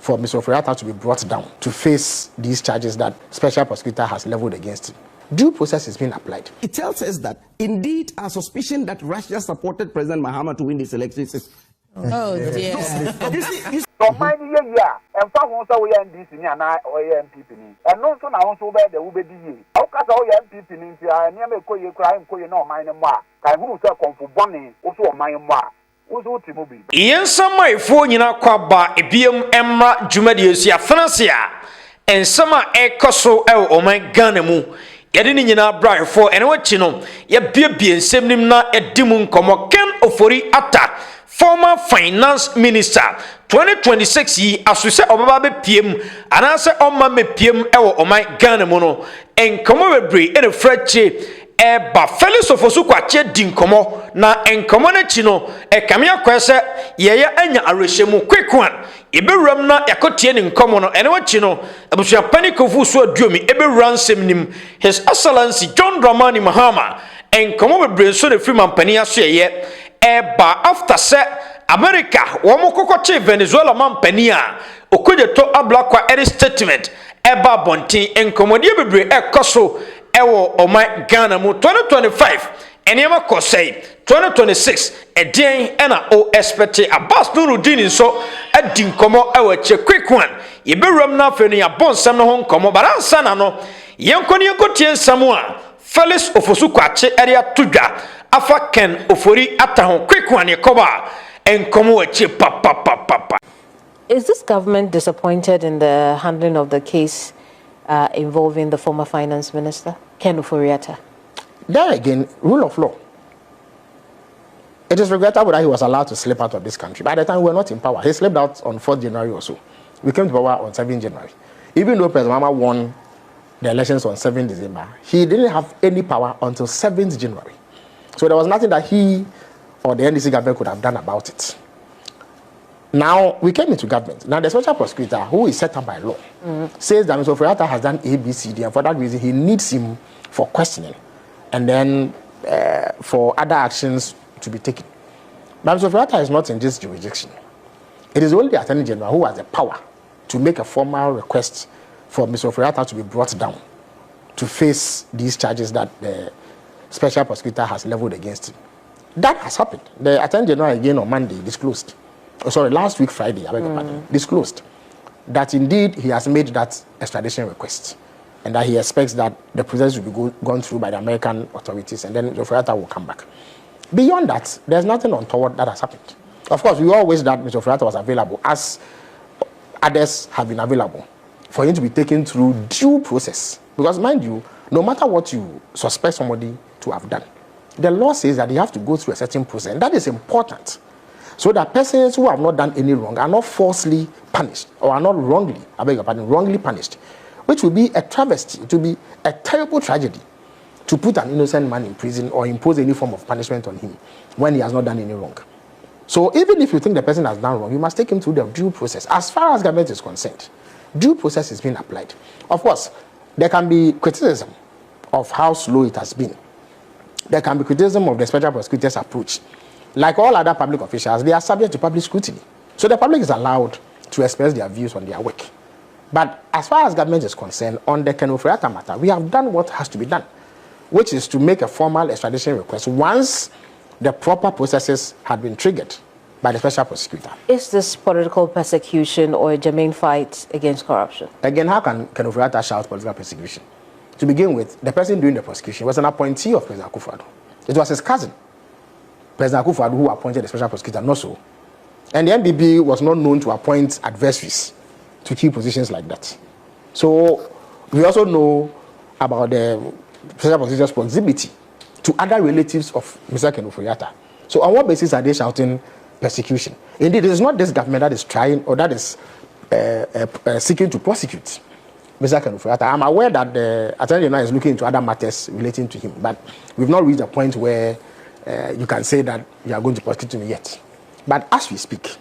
for Mr. Ofori-Atta to be brought down to face these charges that special prosecutor has leveled against him. Due process is being applied. It tells us that indeed our suspicion that Russia supported President Mahama to win this election is. Oh dear. So many years, and far once we NDC and I or NPP, and no son I want to bear the Ubedi. How can all NPP in India near call you crying, call you no mine and ma? Can who sell come for Bonnie, also mine ma? Who's Timobi? Yes, some my phone in a quaba, a BM Emma Jumadius, Fanasia, and summer a cosso or my gunemu. Yadini na bra for and what you know, ya baby and semnim na a demon como Ken Ofori-Atta, former finance minister, 2026 ye asuse obabe PM, and answer on my PM or my gunnemono, and come over bri in a freche. Eba Felix Ofosukwache din komo na enkomo na chino e kamia kwese ye anya arehemu quick one ebewram na yakotie ne nkomo no ene wachino abusua panikofu so aduomi ebewran semnim His Excellency John Mahama enkomo bebre so de free mampani aso ye eba after se America wo mokokoche Venezuela mampani a okoje to ablakwa eri statement eba bontin enkomodie bebre ekoso ewo omai Ghana mu 2025 enema kosei 2026 edien ena o expect Abass Nurudeen so adin komo ewo che quick one yebewram na afenu ya bonsam no ho komo baransa na no yenkoni yekotie nsamu a Felix Ofosukwache area tudwa afa Ken Ofori-Atta ho quick one yekoba enkomo eche papa. Is this government disappointed in the handling of the case involving the former finance minister, Ken Ofori-Atta? There again, rule of law. It is regrettable that he was allowed to slip out of this country. By the time we were not in power, he slipped out on 4th January or so. We came to power on 7th January. Even though President Mahama won the elections on 7th December, he didn't have any power until 7th January. So there was nothing that he or the NDC government could have done about it. Now, we came into government. Now, the special prosecutor, who is set up by law, says that Mr. Ofori-Atta has done A, B, C, D, and for that reason, he needs him for questioning and then for other actions to be taken. But Mr. Ofori-Atta is not in this jurisdiction. It is only the Attorney General who has the power to make a formal request for Mr. Ofori-Atta to be brought down to face these charges that the special prosecutor has leveled against him. That has happened. The Attorney General again on Monday disclosed. Last week Friday, I beg your pardon, disclosed that indeed he has made that extradition request and that he expects that the process will be gone through by the American authorities and then Ofori-Atta will come back. Beyond that, there's nothing untoward that has happened. Of course, we all wish that Mr. Ofori-Atta was available, as others have been available, for him to be taken through due process. Because mind you, no matter what you suspect somebody to have done, the law says that you have to go through a certain process, and that is important. So that persons who have not done any wrong are not falsely punished or are not wrongly, I beg your pardon, wrongly punished, which will be a travesty, to be a terrible tragedy to put an innocent man in prison or impose any form of punishment on him when he has not done any wrong. So even if you think the person has done wrong, you must take him through the due process. As far as government is concerned, due process is being applied. Of course, there can be criticism of how slow it has been. There can be criticism of the special prosecutor's approach. Like all other public officials, they are subject to public scrutiny. So the public is allowed to express their views on their work. But as far as government is concerned, on the Ken Ofori-Atta matter, we have done what has to be done, which is to make a formal extradition request once the proper processes had been triggered by the special prosecutor. Is this political persecution or a germane fight against corruption? Again, how can Ken Ofori-Atta shout political persecution? To begin with, the person doing the prosecution was an appointee of President Akufo-Addo. It was his cousin, President Akufo-Addo, who appointed the special prosecutor, not so. And the NPP was not known to appoint adversaries to key positions like that. So we also know about the special prosecutor's proximity to other relatives of Mr. Ken Ofori-Atta. So on what basis are they shouting persecution? Indeed, it is not this government that is trying or that is seeking to prosecute Mr. Ken Ofori-Atta. I'm aware that the Attorney General is looking into other matters relating to him, but we've not reached a point where you can say that you are going to prosecute him yet. But as we speak,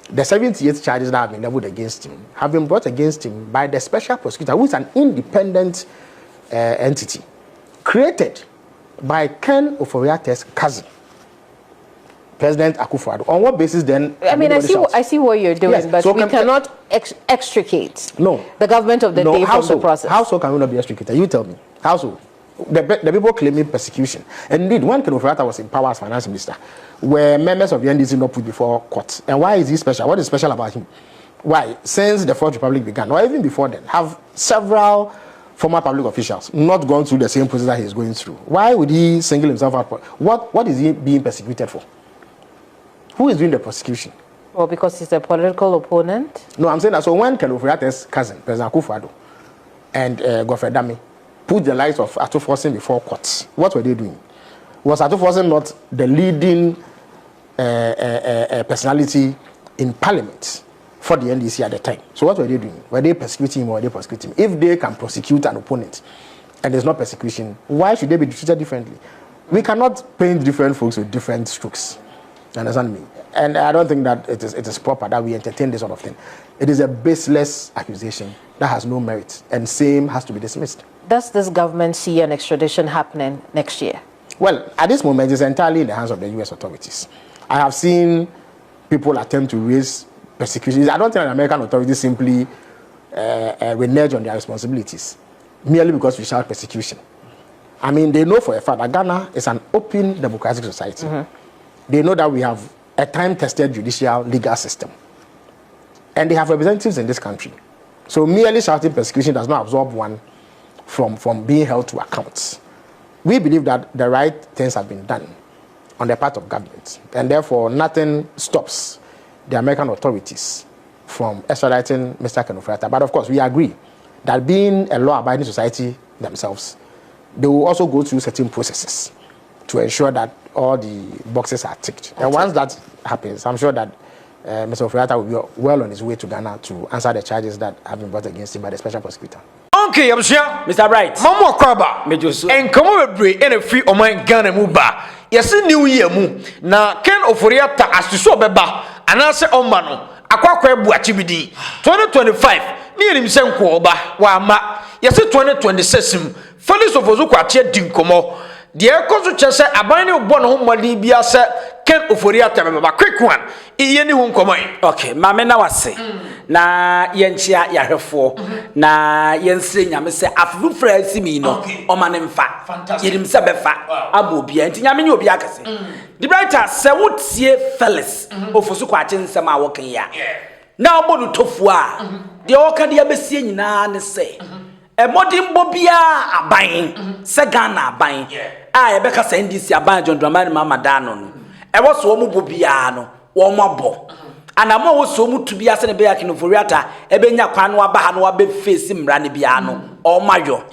the 78 charges that have been leveled against him have been brought against him by the special prosecutor, who is an independent entity created by Ken Ofori-Atta's cousin, President Akufo-Addo. On what basis then? I mean, I see what you're doing, yes, but so we cannot extricate the government of the day from the process. How so can we not be extricated? You tell me. How so? The people claiming persecution. And indeed, when Ken Ofori-Atta was in power as finance minister, were members of the NDC not put before court? And why is he special? What is special about him? Why? Since the Fourth Republic began, or even before then, have several former public officials not gone through the same process that he's going through? Why would he single himself out? What is he being persecuted for? Who is doing the prosecution? Well, because he's a political opponent? No, I'm saying that. So when Ken Ofori-Atta's cousin, President Akufo-Addo, and Godfrey Dame put the likes of Ato Forson before courts, what were they doing? Was Ato Forson not the leading personality in parliament for the NDC at the time? So what were they doing? Were they persecuting him or were they prosecuting him? If they can prosecute an opponent and there's no persecution, why should they be treated differently? We cannot paint different folks with different strokes. You understand me? And I don't think that it is proper that we entertain this sort of thing. It is a baseless accusation that has no merit, and same has to be dismissed. Does this government see an extradition happening next year? Well, at this moment, it's entirely in the hands of the U.S. authorities. I have seen people attempt to raise persecution. I don't think the American authorities simply renege on their responsibilities merely because we shout persecution. I mean, they know for a fact that Ghana is an open democratic society. They know that we have a time-tested judicial legal system. And they have representatives in this country. So merely shouting persecution does not absorb one from being held to account. We believe that the right things have been done on the part of government. And therefore, nothing stops the American authorities from extraditing Mr. Ken Ofori-Atta. But of course, we agree that being a law-abiding society themselves, they will also go through certain processes to ensure that all the boxes are ticked. And once that happens, I'm sure that Mr. Ofori-Atta will be well on his way to Ghana to answer the charges that have been brought against him by the special prosecutor. Okay, Mr. Bright. Mama Kwaba, and come over break and a free on my Ghana muba. Yes, new year mu. Na Ken Ofori-Atta as to so beba, and answer on mano. Aqua Buachibidi 2025. Me and him send Koba, Wama. Yes, 2026. Felix of Ozuquache Dinkomo. The Ecosu Chase, a binding one home money be as Ken Ofori-Atta, quick one. Ian won't come in. Okay, Mamma was saying. Na yenchia ya hefo na yense nyame se afu fra asimi no o manemfa yedim se befa abobia nti nyame nye obi akase the brighter se wotie Felix ofosu kwa chinsem a wokan ya na obodu tofu a de woka de abesie nyina ne se emodin bobia aban se Ghana aban a ye beka se NDC aban John Mahama dano no e wo so wo bobia no wo mabo anamo wo so mutu bia se ne be Ken Ofori-Atta ebenya kwano aba ha no abe face mra ne bia no o mayo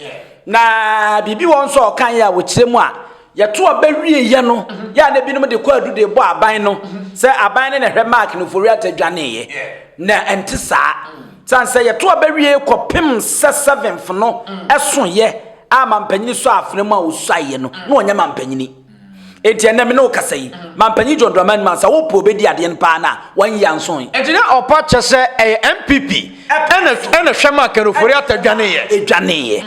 na bibi won so kan ya wo kiremu a ye to abawie ye no ya na binom de kwa adu de bo aban no se aban ne ne hwe ma Ken Ofori-Atta dwane ye na enti saa san se ye to abawie kopem 7 no eso ye ama mpanyini so afremu a osuaye no na onya mampanyini etienne me no kasai mampanyi John Mahama sa wo po bedi ade npa na wan yi anson etienne opa chese NPP ena hwema Ken Ofori-Atta dwane ye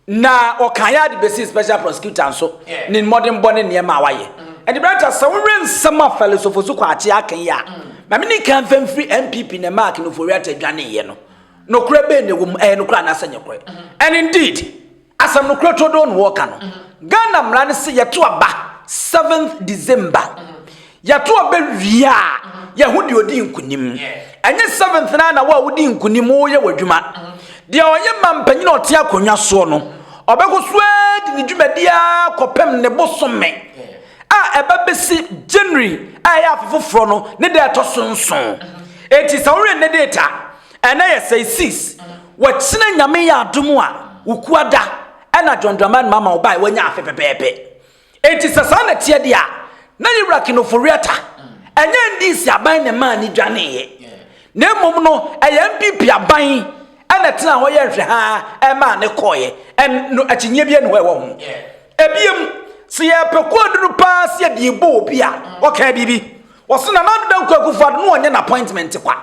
na okanya de besi special prosecutor nso ni modern bone ne ma waye and the brother sa wo rensama filosofosu kwa ache akan ya ma me ni kan fam free NPP ne ma Ken Ofori-Atta dwane ye no kura be ne wom no kura na sanye kura and indeed asam no kura to don wo ka no Ghana mra ne se yeto aba 7th December yato abewia yahudi odi nkunim enye 7th na wa odi nkunim wo ye wadwuma de oye mampanyina ote akonwa so no obekosua di dwumadia kopem ne bosome a ebabesi January aya afoforo no ne de atosonson eti sawre ne data ena ye say 6 wachina nyame ya adomu a ukuada ena John Mahama obai wanya afepepepe enti sasa na tie dia na yewra Ken Ofori-Atta enye NDC aban ne ma ni dwane ye na mom no NPP aban ana tena ho ye hwe ha e ma ne koye en no akinye bia ne ho ho ebiem se ye pekoduru pa se de bo obi a oka bibi wo na na dan kwakufa no onye na appointment kwa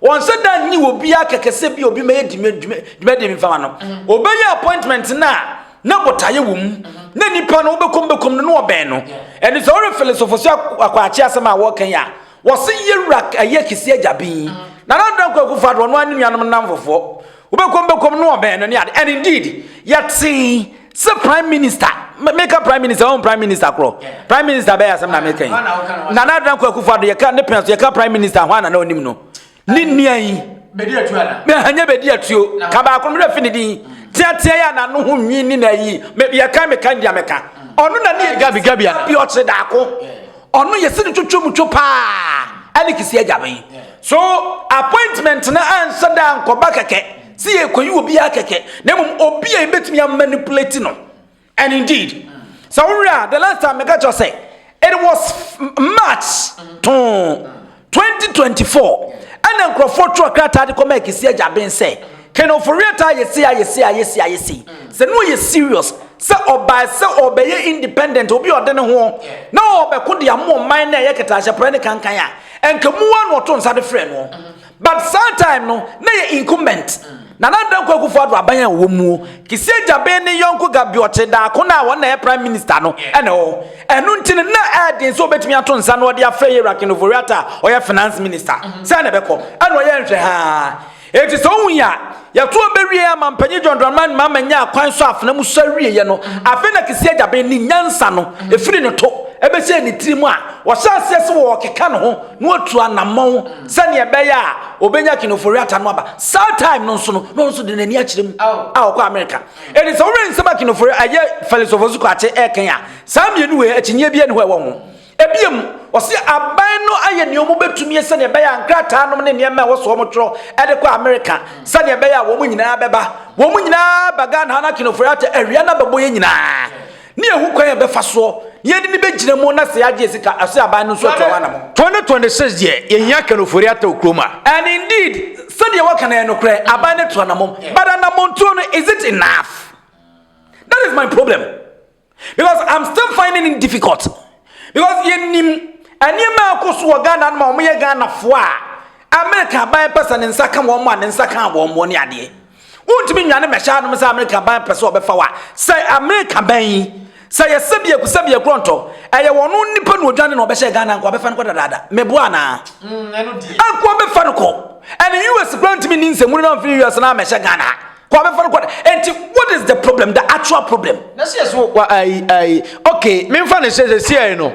won se dan ni obi akekese bi obi ma ye dime fama no obeya appointment na botaye wom na nipa no bekom no oben no and so re philosophy akwachi asema wo kan ya wo se yewura aye kisi agabin na na kwaku fado no anu nuanom namfofo bekom no oben no and indeed yet see the prime minister make a prime minister on prime minister kro prime minister be asem na make na na kwaku fado ye ka ne penso ye ka prime minister hwana na onim no ni nuan bedi atu ana me hanya bedi atuo ka ba ko me finidi tia ya na no ho nwi ni na yi me ye ka me kan dia me ka onu na ni gabi ana bi o che da ko onu ye se ni twotwom pa ani kisi ajaben so appointment na answer da nkoba keke si e koyi obi akeke na mum obi e betumi manipulate no and indeed so the last time I got you say it was March 2024 and Nkrofo tro krata de ko make kisi ajaben say Ken Ofori-Atta yesi se no ye serious se obey independent obi odene ho na obeko de amo man na ye keta hye ne kankan a enkamuwa no to nsa de frɛ no but sometime no na ye incumbent na dan kwaku fado aban wo mu kisi ajaben ne yonko gabiote da ko na won na ye prime minister no ene o enu ntine na adin so betumi ato nsa no de afɛ ye Ken Ofori-Atta o ye finance minister se na beko ene o ye nhwe ha eti so wuya ya to bewie amampanyi John Mahama nya kwan so afena mu so wie ye no afena kisi ajaben ni nyansa no efiri ne to ebe se ni tirimu a wo sase se wo keka no ho no otu anamon se ne ebe ya obenya Ken Ofori-Atta no aba sad time no nso de nani akirem a okọ America eti so we nsema Ken Ofori aye philosophy ko ache eken a samienu we akinye bia ne ho e wo ho ebiem wose aban no aye ne omo betumi se ne be ya nkrata no ne ne ma wo so omo tro e de ko America se ne be ya wo mu nyina beba wo mu nyina baga na Ken Ofori-Atta awia na bebo ye nyina ne ehu kwan e be fa so ye ni be gina mu na se age sika ase aban no so tro wana mo 2026 ye ye hia Ken Ofori-Atta okroma and indeed so de wo kan e no kre aban ne to na mo but na mo to no is it enough? That is my problem because I'm still finding it difficult. Because yenim anima akoso Ghana na mo ye Ghana fo a America ban person nsaka wo mo an nsaka wo mo ne ade untimi nwane mehya no se America ban person obefa wa say America ban say yesebie kusebie kronto eye wono nipa no odwane na obehye Ghana nko obefa no dada mebo ana eno die akwa obefa no ko and US grantimi ni nsemu no fi US na mehye Ghana. And what is the problem? The actual problem. Okay, me fan say no.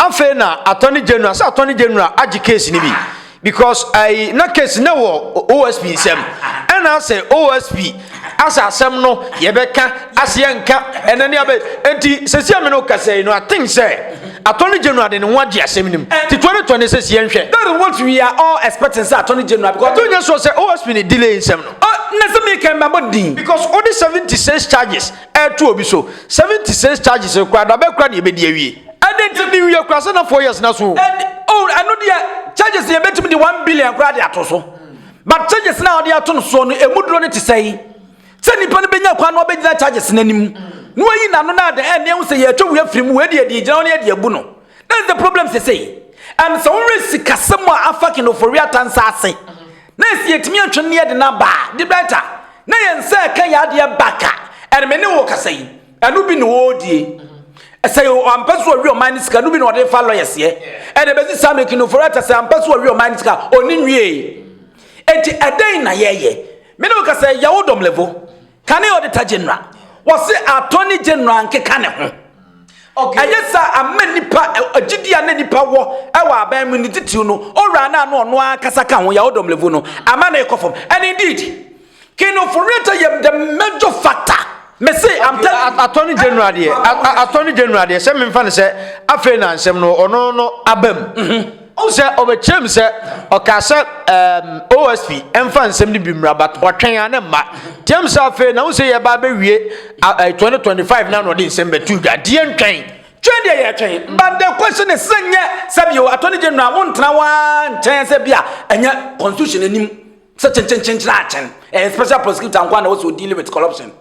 Afa na Attorney General, say Attorney General agi case ni bi because na case na wo OSP sem. And I say OSP as asem no ye beka asienka enani abe enti sesi me no kase no I think say Attorney General de no agi asem nim. Ti 2026 ye nhwe. That is what we are all expecting say Attorney General because don't just say OSP ni delay sem no. Because all the 76 charges to obi so 76 charges required abekra na ebedi awie and then we we cross na 4 years na so and I know the charges they bet me the 1 billion crowd atoso but charges now they ato so no emudro ne tisai se nipa ne benya kwa no obegina charges nanim no yi na no na de e ne say ye atwa we afiri mu we de adi gina no de abu no that's the problem say and so we sikasem afa Ken Ofori-Atta nsase na si etimi atwene de na ba di better na yense kan ya de baka and me ne wo kasai anu bi ne wo die say o ampeso wi o man sika anu bi ne wo de fa lawyers ye and e be si Sam Ken Ofori-Atta say ampeso wi o man sika oni nwie enti eden na ye me ne wo kasai ya wodom level kan e auditor general wo se Attorney General nke kan ne ho okay ayesa amanipa agidia na nipa wo ewa aban mu ni titiu no ora na no no akasa kan ho ya odom level no ama na ekofom and indeed Ken Ofori-Atta yem the major factor me say I'm telling Attorney General there Attorney General there say me fa ne say afa na nsem no ono no abam o say obechem say okasa OSP emfa nsem ni bimra but otwen ya na ma tem say afa na o say ye ba be wie 2025 na no de nsem betu da de ntwen twende ye twen but the question is senye sabio Attorney General won tena wa ntwen say bia enya constitution anim such a chen special prosecutor and one also dealing with corruption.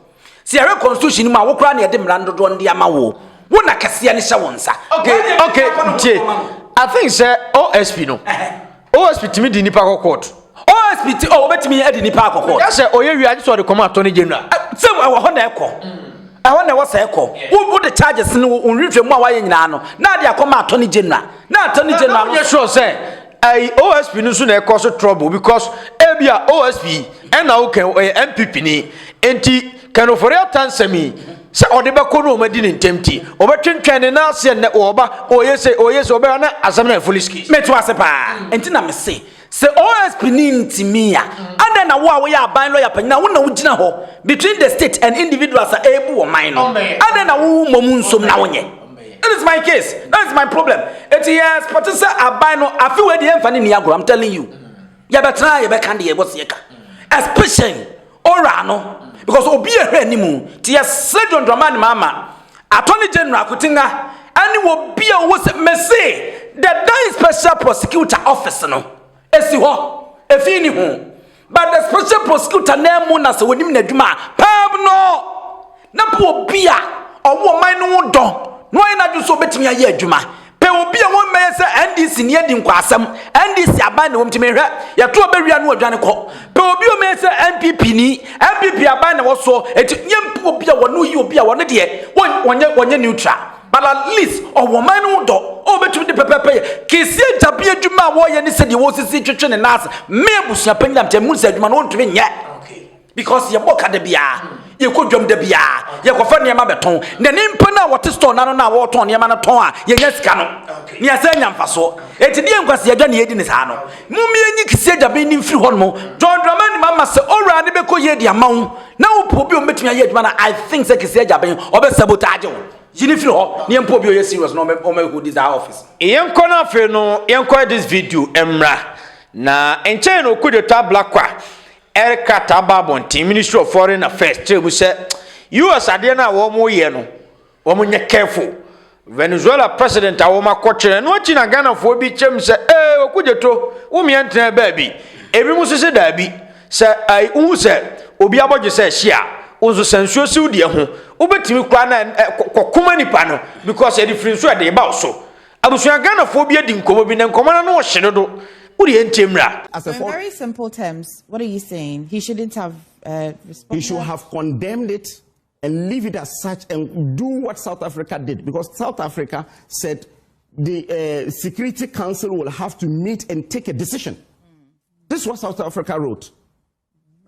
See a constitution ma wo kra na yede mrando do ndi ama wo na kase ya ne hye wonsa. Okay I think say OSP no OSP timi di nipa court OSP ti o betimi edi nipa court ya say oye wi ade so de come Attorney General say wo ho na ekọ I want to what's echo. Who put the charges in review more way in Nano? Now they are come Attorney General. Now Attorney General. I'm sure say. I OSP no soon cause trouble because ebia OSP and now can NPP ni enti Ken Ofori-Atta semi se odebako no madi ni ntemti obetwentwene na ase ne oba oyese obe na asem na fuliski meto ase pa enti na me se OSP ni ntimia and na wo a wo ya ban lawyer panyina wo na wo gina ho between the state and individuals are able wo man no and na wo momu nsom na wonye. That is my case. That is my problem. It is potential abino. I feel where the enfani ni agro. I'm telling you. You better try. You better candy. You better yeka. Especially orano because obi ehe ni mu. Tia John Mahama. Attorney General kutinga. Ani obi a wo se mese. The special prosecutor office no. Esi ho. Efi ni ho. But the special prosecutor name na se wonim na dwuma. Pam no. Na po obi a owo man no do. No ina ju so betimi aye adwuma pe obi a won meye se NDC ne edi nkwasem NDC aban ne womtimi hwe ye to obewia no odwane ko pe obi o meye se NPP aban ne wo so eti nyem obi a wono yi obi a wono de wonye neutral but at least owo man no do o betimi de pepepe kisi jabi adwuma wo ye ne se de wo sisi twetwe ne nas me abusua panyam te mu se adwuma no ntwe nye because ye boka de bia ye kodwom de bia ye kofa niam beton ne nimpa na wote store na no na wo ton niam na ton a ye nya sika no ne asa nyamfa so eti de enkwase ye dwa ne yedi ne sa no mummi enyi kise jabe ni mfiri ho no John Mahama se owra ne be ko ye di amawo na wo po bi o metumi aye adwuma na I think se kise jabe obe sabotage wo yini firi ho ne mpo bi o ye serious no o me who this office yenko na fe no yenko this video emra na enchen no kudeta blackwa Erika Tababon, Ministry of Foreign Affairs, we said, US are na womo ye no, womo nye careful. Venezuela president a woma koche no chi na Ghana fo bi chem se okujeto umi ente baby. Ebi muso se dabi se ai unu se obi aboje se hia, unso sensuo si udi ho. Obetimi kwa na kokoma nipa no because e difference so e ba so. Abusua Ghana fo bi edi nkomo bi na nkomo na no hye do. In very simple terms, what are you saying? He shouldn't have responded? He should have condemned it and leave it as such and do what South Africa did. Because South Africa said the Security Council will have to meet and take a decision. This is what South Africa wrote.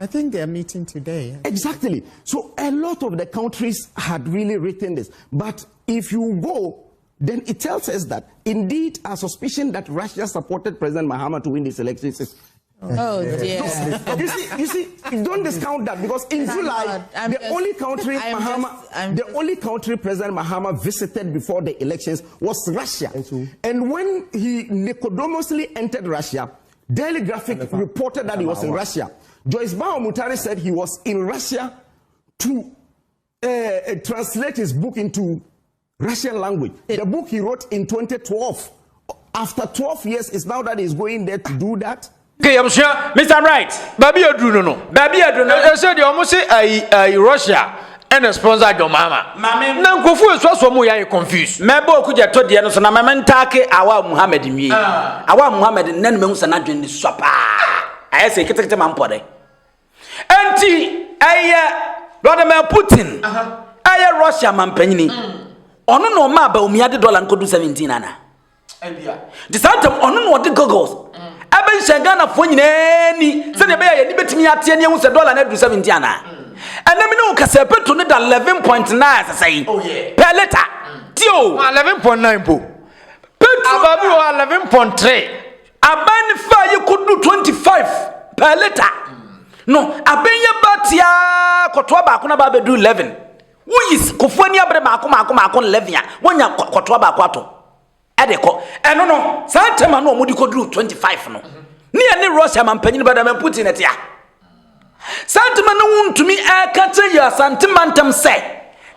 I think they are meeting today. Exactly. So a lot of the countries had really written this. But if you go, then it tells us that indeed our suspicion that Russia supported President Mahama to win these elections is oh dear. You see, don't discount that because in July, the only country President Mahama visited before the elections was Russia. And when he nicodomously entered Russia, Daily Graphic reported that he was in Russia. Joyce Bao-Mutare said he was in Russia to translate his book into Russian language. The book he wrote in 2012. After 12 years, it's now that he's going there to do that. Okay, I'm sure, Mr. Right. Baby Adruno, no. Baby Adruno. I said you almost say Russia and a sponsor John Mahama. Mamma, now go for us. So we are confused. Mebo could you told the answer? Na Mamantake, our Muhammad in me. Our Muhammad and then Mons and Adrian is swap. I say, get a man pode. Auntie, Vladimir Putin. Russia man penny. Ono no ma ba omiade dollar nko do 17 ana. The santem ono no de goggles. Aben Ghana fo nyina ni se ne be ya ni betimi ate ne hu se dollar na do 17 ana. Ena me no kase petrol ne da 11.9 say. Oh yeah. Per liter. Tio 11.9 po. Petrol ababu 11.3. Aban fa ye could do 25 per liter. No, aben ye batia kotwa ba ko na ba do 11. Who Kofoni abre mako 11 wonya kwotwa ba kwato edeko eno no santema no omudi kodru 25 no ne ne Russia mampanyi bada man Putin etia santema no wuntumi akate ya santema ntam se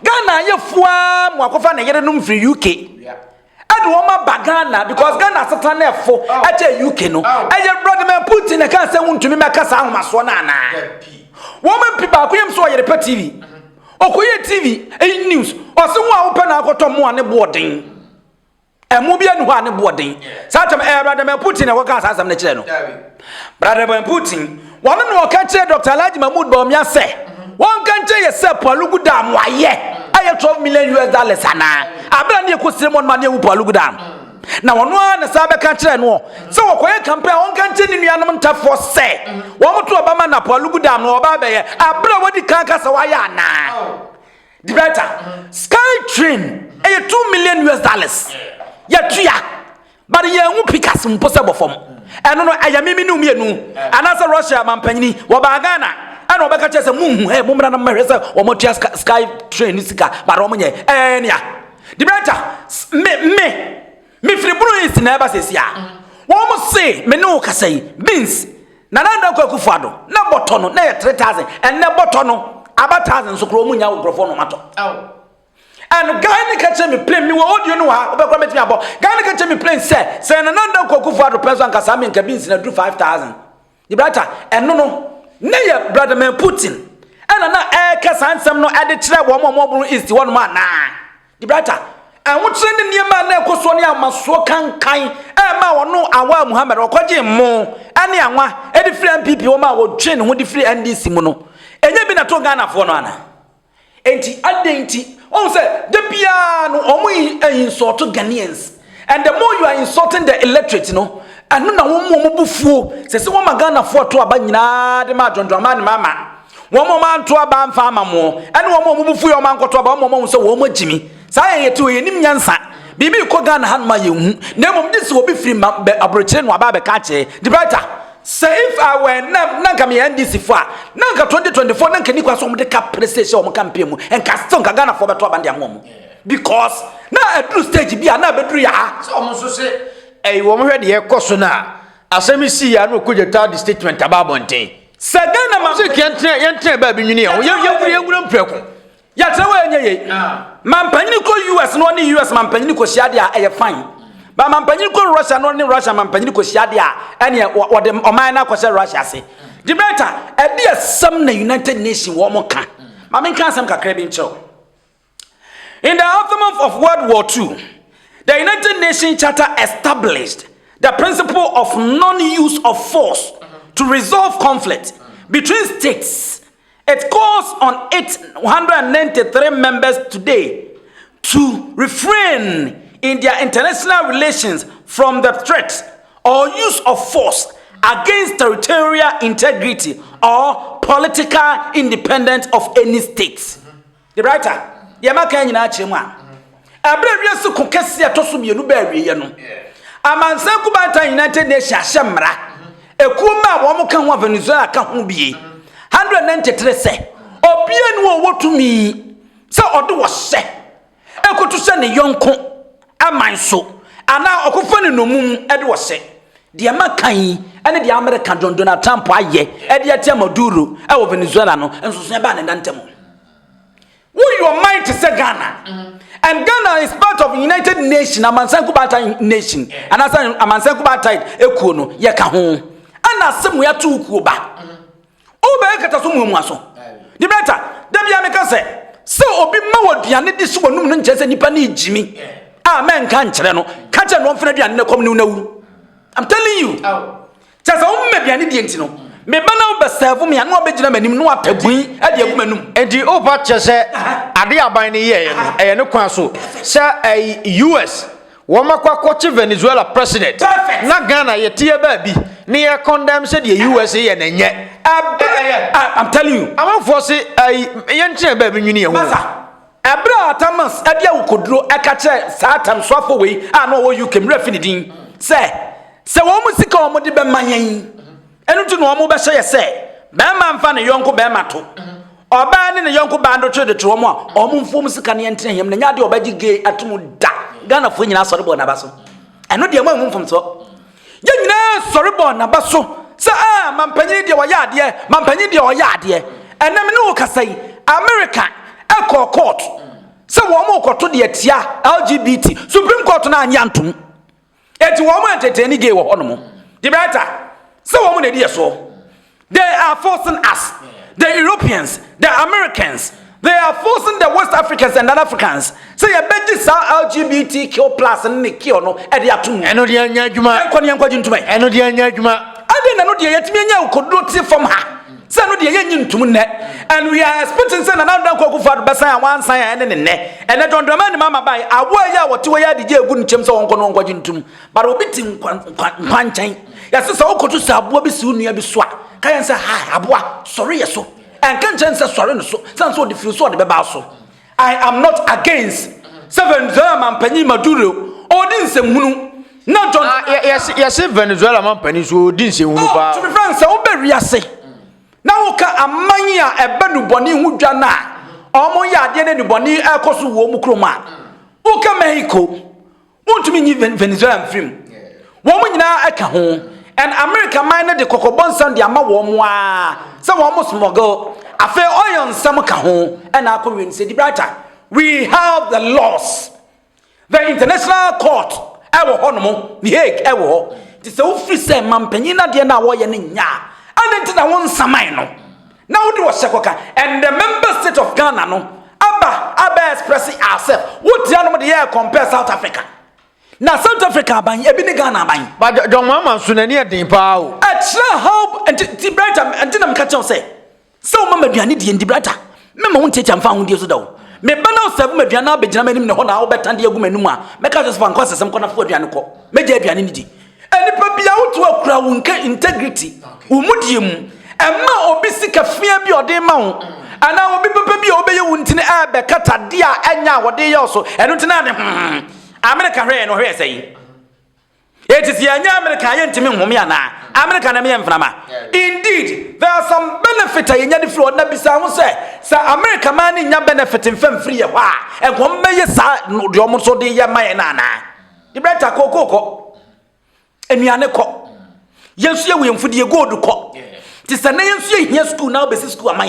Ghana yefua mo akofa na yere no mfiri UK ade wo ma bagana because Ghana satan na efo ache UK no aye brother man Putin e kan se wuntumi mekasa ahomaso na ana wo man pipa akoyem so yere pa TV Okoye TV, news. Ose wo a wo pe na akoto mo ane boarding. Emu bia nu ane boarding. Satam brother me Putin e wo ka asam na kire no. Brother me Putin, wonu no ka kire Dr. Alhaji Mahmoud Bawumia se, won kan kire ye se Palugu da mo aye. Aye $12 million ana. Abra ne ko sire mon ma ne wu Palugu Dam. Na wono na sabe ka kire no. So wokoye campaign won kan kire ni nuanom ntafo se. Wo moto Obama na Palugu Dam no oba be ye. Abra wodi kan ka sa wa ya na. The better. Sky train aye $2 million. Ya tuya. But ye hu pikas mposebo fom. Eno no ayamimi no mienu. Anasa Russia mampanyini wo ba Ghana. Ana obeka chese munhu he mumra na mahwese wo motua sky train sika but wo nye enia. The better. Me friburu is na eba sesia. Wo mo say me no kasai beans. Na nanda kwa kufado. Na botono na 3000 and na botono about 1000 so kro munya microphone mato. And guy ni catch me plane me wo audio no ha obekwa metimi abo. Guy ni catch me plane say na nanda kwa kufado person kasa me nka beans na do 5000. The better and no na ya brother man Putin. And na kasa ansem no ade kire wo mo east one man na. The better and what send niema na ekoso ne amaso kankan ma wono awa Muhammad okoje mo ane anwa e di free NPP wo ma wo twen ho di free NDC mu no enye bi na to Ghana fo no ana enti adenti on say de bia no omo insult Ghanaians and the more you are insulting the electorate no anu na wo mo bufuo se wo ma Ghana fo to aba nyina de ma dwondwama ne mama wo mo ma nto aba mfa ama mo ene wo mo bufuo yo ma nkoto aba wo mo so wo mo jimi say yetu yenim nyansa bibi ko Ghana han ma yehu na mom dis obi free abrochire no aba be ka che the brighter say if I were na kam ye NDC fo a na ka 2024 na kani kwaso mo de ka president o mo campaign mu en ka still ka Ghana fo be to aba de amom because na at stage bi na bedru ya so mo so say wo mo hwe de ye koso na asemi si ya no kujeta the statement about bonten say Ghana ma say yentre ba bi nwini ye wura mpreko ya trewe enye ye mampanyini ko US no ni US mampanyini ko shiade a eye fine ba mampanyini ko Russia no ni Russia mampanyini ko shiade a ene wo de oman na ko se Russia se the better e be some na United Nations wo mo ka ma men kan sam kakra bi ncho in the aftermath of World War II the United Nations Charter established the principle of non-use of force to resolve conflict between states. It calls on its 193 members today to refrain in their international relations from the threat or use of force against territorial integrity or political independence of any state. The writer, Yamaka nyina chema. Abre wiase kokese atoso mienu ba wiye no. Amansan kubata United Nations ahyemra. Ekuma wo mo kan ho Venezuela ka ho bie. 193 say obia no wotumi say odo wo hye ekotu se ne yonko amanso ana okofa ne nomum ede wo hye de makan ene de America John Donald Trump aye ede atia Maduro e wo Venezuela no enso so ba ne dantemo who your mind to say Ghana and Ghana is part of United Nations amansan kubata nation and amansan kubata ekuo no ye ka ho ana semu ya tu ukuo ba oba ekata so mumu aso the better da bia me ka se obi ma woduane di so bonum no nchese nipa na ijimi amen kan kire no ka je no mfena duane na kom ne nawu I'm telling you chese o me duane di enti no me ba na be serve me anu obegina manim no atabun e de agu manum enti oba chese ade aban ne ye no eye ne kwa so se US wo makwa kochi Venezuela president na Ghana ye tie ba bi ne ye condemn se the US ye na nye I'm telling you I'm force yentre ba bi nwini ye ho Abra Tamas adia ukodro ekache satam swafo we no wo UK mrefinidin se wo mu sika wo mu de be manyan enu tu no wo mu be hye se be ma mfa ne yonko be ma to oba ne yonko ba ndo twede to wo mu a o mu mfom sika ne yentre hem na nyade obaji ge atumu da Ghana fo nyina sori bo na baso eno de ma mu mfom so ye nyina sori bo na baso se mampanyini de wo yaade mampanyini de wo yaade enem ne wo kasai America Echo court se wo mo koto de atia LGBT Supreme Court na anyantum eti wo mo entertain gay wo hono the better se wo mo na die so they are forcing us the Europeans the Americans they are forcing the West Africans and other Africans say ye beji sa LGBTQ plus ne kio no e de atum eno de anya adwuma enko ne enko jintum eno de anya adwuma ade na no de yetimi anya ukodro ti from ha se no de ye nyintum ne And we are expecting say na now go for besan one sign and ne. And John Dramani mama buy awa ya what we ya the egu nchem so wonko no ngwaji ntum. But obi tim kwanchan. Ya se so okoto sa aboa bi si unua bi so a. Kan say ha aboa sorry yeso. And can say sorry no so. San so the feel so the beba so. I am not against Venezuela man panyi Maduro. Odin se hunu. Na John yes Venezuela man panyi so odin se hunu pa. To be frank say oberi ase. Na wo ka aman a ebe nu boni hu dwa na omo ya ade ne nu boni ekoso wo mu kroma wo ka Mexico wontumi nyi Venezuela film wo mu nyina aka ho and America man na de kokobon san de ama wo mu a se wo mu smuggle afa oil nsam ka ho and akọwen se di brata we have the laws the international court ewo honomo the Hague ewo ho ti se wo free se mampanyi na de na wo ye ne nya and na won samai no na wo de wo hyekoka and the member state of Ghana no aba express ourselves what dia no de compare South Africa na South Africa ban e bi ne Ghana ban but John Mahama sunani edin pa o actually how and brother and na mka chen say so mama duane die ndi brother mema won techa mfa ho die so da wo me ba na osabu maduane abegina manim ne ho na wo betande agu manum a meka just fan kwasesem kɔ na fo aduane kɔ meja aduane ni di enipa bia wotu akura wonka integrity umudie mu emma obi sika fia bi ode ma wo ana obi pepe bi obeye wuntine ebe kata dia enya wode ye so eno ntine ade America hwe no hwe sei it is anya America ye ntime nhome ana America na me mframa indeed there are some benefit anya di flo na bisa ho se America man nya benefit mfam free ye hɔ a enkom meye sa de omo so de ye man na ana di breta kokoko enuane kɔ yensu ye wemfudie gold kɔ ti sɛ na yensu ye hia school na obesi school aman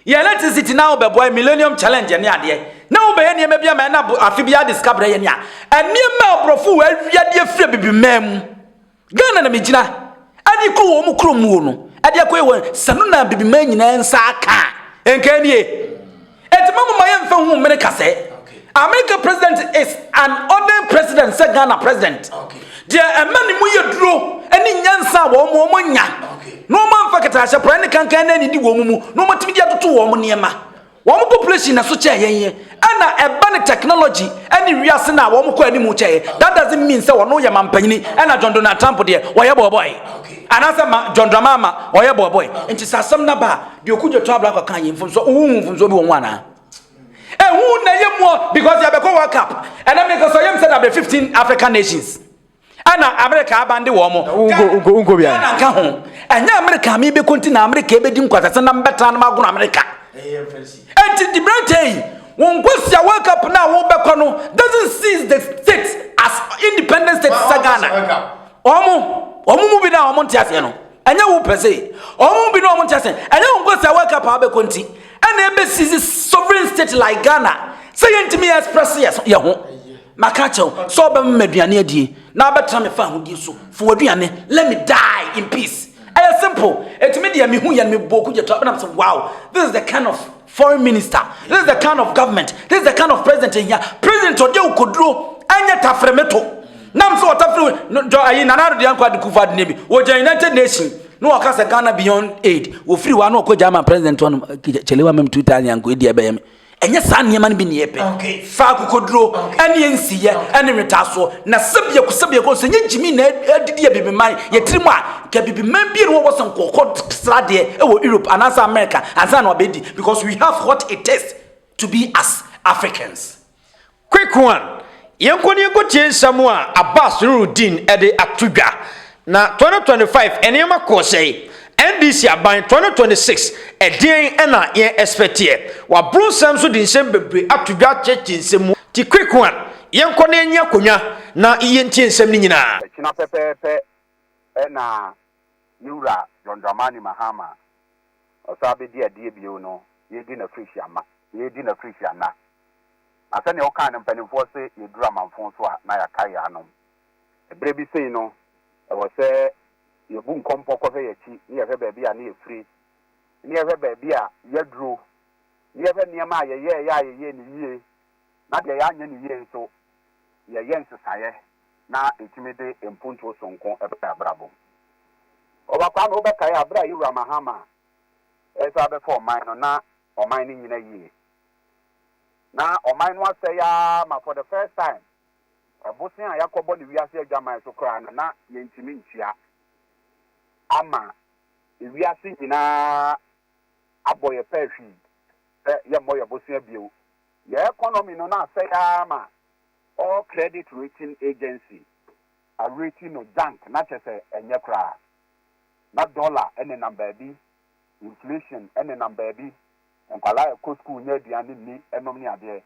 ye electricity na obeboy millennium challenge ne ade na obeye ne mabia ma na afi bia discover ye ne a ene ma obrofo wa awiade afre bibimam Ghana na megina ade ko wo mu kromu no ade ko ye sanu na bibimam nyina nsa aka enka nie etimamu ma ye mfa hu America sɛ America president is an ordinary president say Ghana president dia emani mu ye duro eni nyansa wo mo nya no man fakata hye pra ne kankan na ni di wo mu no matimi dia toto wo mo niema wo mo population na so che yenye ana eba ne technology eni wiase na wo mo ko ani mu che that doesn't mean say wo no ye mampanyini ana John Donald Trump de wo ye boy ana say John Dramama wo ye boy enti sasam na ba de okudjo to abla kan ye mfum so bi wo ana who na ye mo because you be go World Cup and I make so yem said about 15 African nations ana America abande wo mo ungo bia na ka ho enya America me be continue America e be di nkwatase na mbeta na mago America enti di brand won kwasia World Cup na wo be ko no doesn't see the states as independent states Ghana omo mu bi na omo ntiase no enya wo pese omo bi na omo ntiase enya won kwasia World Cup abe konti ana ebe see sovereign state like Ghana say yentimi express yes ye ho makacho so be maduane adie na betra me fa hodie so fo aduane let me die in peace it's simple etimi dia me hu ya me boku je to na say wow this is the kind of foreign minister this is the kind of government this is the kind of president here president ode ukoduro anya tafremeto nam so tafre jo ayi nanaro dia kwa de kufa de nebi wo United Nations no akasa Ghana beyond aid wo free wa no ko jama president on chelewa mem 2000 yanko dia be yam enye sa niema no bi ne yepe fa kokoduro ene ensiye ene retaso na sabie ko so nye jimi na adidi ya bibiman ye tirimu a ka bibiman bi no wo so nkoko strade e wo Europe and as America and na obedi because we have what it takes to be as Africans. Quick one yenkoni go tie nsamu a Abass Nurudeen ede atudwa na 2025 enema ko sei NDC aban 2026 edin ena ye expect here wa bronsam so di nsem bebre atudwa chechi nsem ti quick one yenkɔ na enya konwa na iye ntie nsem ni nyina china pepepe na yura John Mahama osabe di adie bio no ye di na frisia na asane o kan mpanimfo se ye dura manfo so a na ya kai anom ebre bi sei no e wo se ye bu nkompo ko fe yachi ni ye fe ba bia na ye free ni ye fe ba bia ye duro ni ye fe niam a ye ni yie na de ya anya ni yie so ye nsesaye na etimide empunto sonko e ba brabo oba kwa no be kai abra yura Mahama so before mine no na o mine nyina yie na o mine no say ya ma for the first time obosia yakobo ne wiase adwaman so kra na yentimi ntia ama wiase nyina aboye perfi ye moye bosia bio ye economy no na say ya ma all credit rating agency a rating no junk na chese enye kra na dollar ene number bi inflation ene number bi enkwala ko school nya aduane ni enom ni ade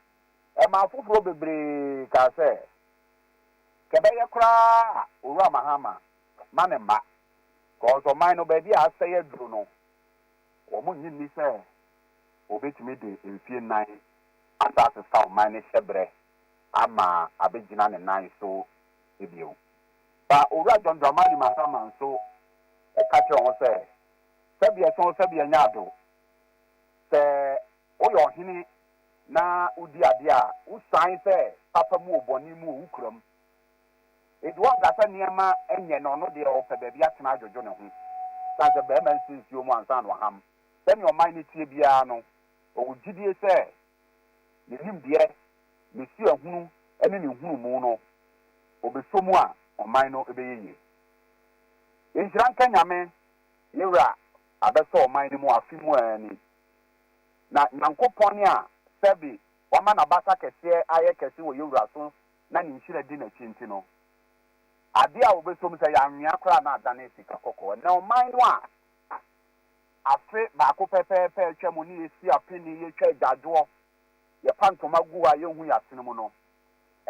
e ma foforo bebre ka se kebe ye kra Owura Mahama manemba cause o mine no be bi aseye duro no o mo nyi ni se obetimi de enfie nan asa se sa o mine shebre ama abegina ne nan so ebio ba Owura John Mahama so e ka tro ho se sebia nyaado se oyo hini na udi ade a usan se papa mu oboni mu ukram edwo gasa niama enye no no de o pe bia tena adwojo ne ho sanse be man sinsi o mu ansan no ham se me o man ni tie bia no o gidie se ne nim de me si ahunu ene ne hunu mu no obesomu a o man no ebeyeye enhran kanyame yewra abeso o man ni mu afimu ani na nyankopon a sebi wama na basa kese aye kese wo yewra so na ni nhire di na chinti no ade a obesom se ya nwea kra na adane sika kokko na o man no a afe ba ko pepepe twemu ni esi apeni ye twa jadoɔ ye pantoma gu a ye hu ya sene mu no